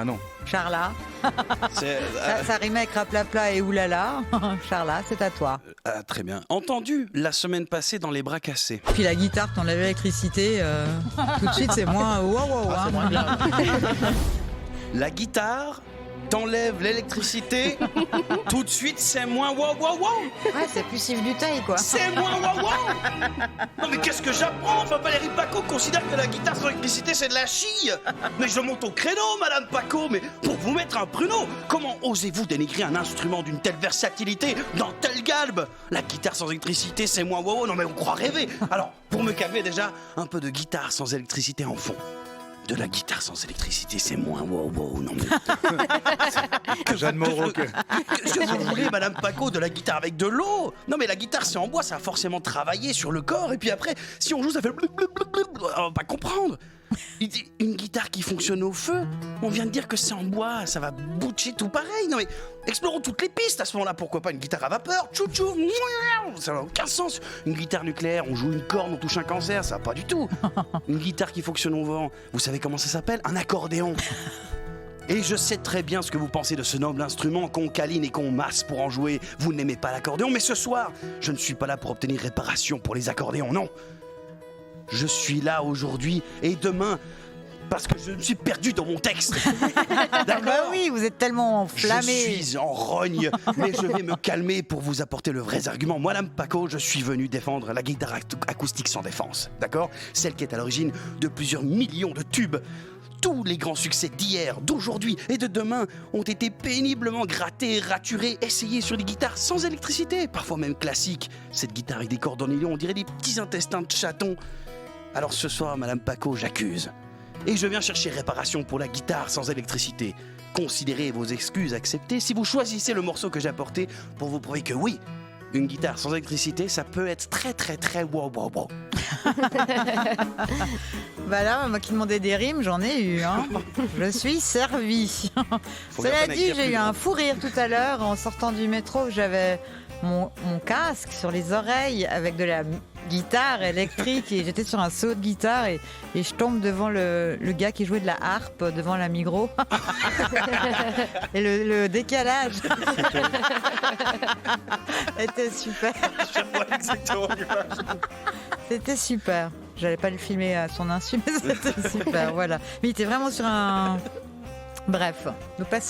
Ah non. Charla. Ça rimait avec raplapla et oulala. Charla, c'est à toi. Très bien. Entendu la semaine passée dans les bras cassés. Puis la guitare, t'enlèves l'électricité, tout de suite c'est moins wow. C'est moins bien. La guitare t'enlève l'électricité, tout de suite c'est moins wow. Ouais, c'est plus Yves Duteil, quoi. C'est moins wow. Non mais qu'est-ce que j'apprends? Enfin, Valérie Paco considère que la guitare sans électricité c'est de la chie. Mais je monte au créneau, Madame Paco, mais pour vous mettre un pruneau, comment osez-vous dénigrer un instrument d'une telle versatilité dans tel galbe? La guitare sans électricité c'est moins wow. Non mais on croit rêver. Alors, pour me calmer déjà, un peu de guitare sans électricité en fond. De la guitare sans électricité, c'est moins wow. Non mais... Jeanne Moreau. Qu'est-ce que vous voulez, Madame Paco, de la guitare avec de l'eau? Non mais la guitare c'est en bois, ça a forcément travaillé sur le corps. Et puis après, si on joue, ça fait... On va pas comprendre. Une guitare qui fonctionne au feu, on vient de dire que c'est en bois, ça va boucher tout pareil. Non mais explorons toutes les pistes à ce moment-là, pourquoi pas une guitare à vapeur? Tchou, ça n'a aucun sens. Une guitare nucléaire, on joue une corne, on touche un cancer, ça va pas du tout. Une guitare qui fonctionne au vent, vous savez comment ça s'appelle? Un accordéon. Et je sais très bien ce que vous pensez de ce noble instrument qu'on câline et qu'on masse pour en jouer. Vous n'aimez pas l'accordéon, mais ce soir, je ne suis pas là pour obtenir réparation pour les accordéons, non. Je suis là aujourd'hui et demain parce que je me suis perdu dans mon texte. D'accord, bah oui, vous êtes tellement enflammé. Je suis en rogne, mais je vais me calmer pour vous apporter le vrai argument. Moi, Madame Paco, je suis venu défendre la guitare acoustique sans défense, d'accord? Celle qui est à l'origine de plusieurs millions de tubes. Tous les grands succès d'hier, d'aujourd'hui et de demain ont été péniblement grattés, raturés, essayés sur des guitares sans électricité, parfois même classiques. Cette guitare avec des cordes en nylon, on dirait des petits intestins de chaton. Alors ce soir, Madame Paco, j'accuse. Et je viens chercher réparation pour la guitare sans électricité. Considérez vos excuses acceptées si vous choisissez le morceau que j'ai apporté pour vous prouver que oui, une guitare sans électricité, ça peut être très wow. Bah là, moi qui demandais des rimes, j'en ai eu. Je suis servi. Cela dit, j'ai eu un fou rire tout à l'heure en sortant du métro. J'avais mon casque sur les oreilles avec de la guitare électrique et j'étais sur un saut de guitare et je tombe devant le gars qui jouait de la harpe devant la Migros. Et le décalage était super. Je vois exactement l'image. C'était super. J'allais pas le filmer à son insu, mais c'était super. Voilà. Mais il était vraiment sur un... Bref, nous passons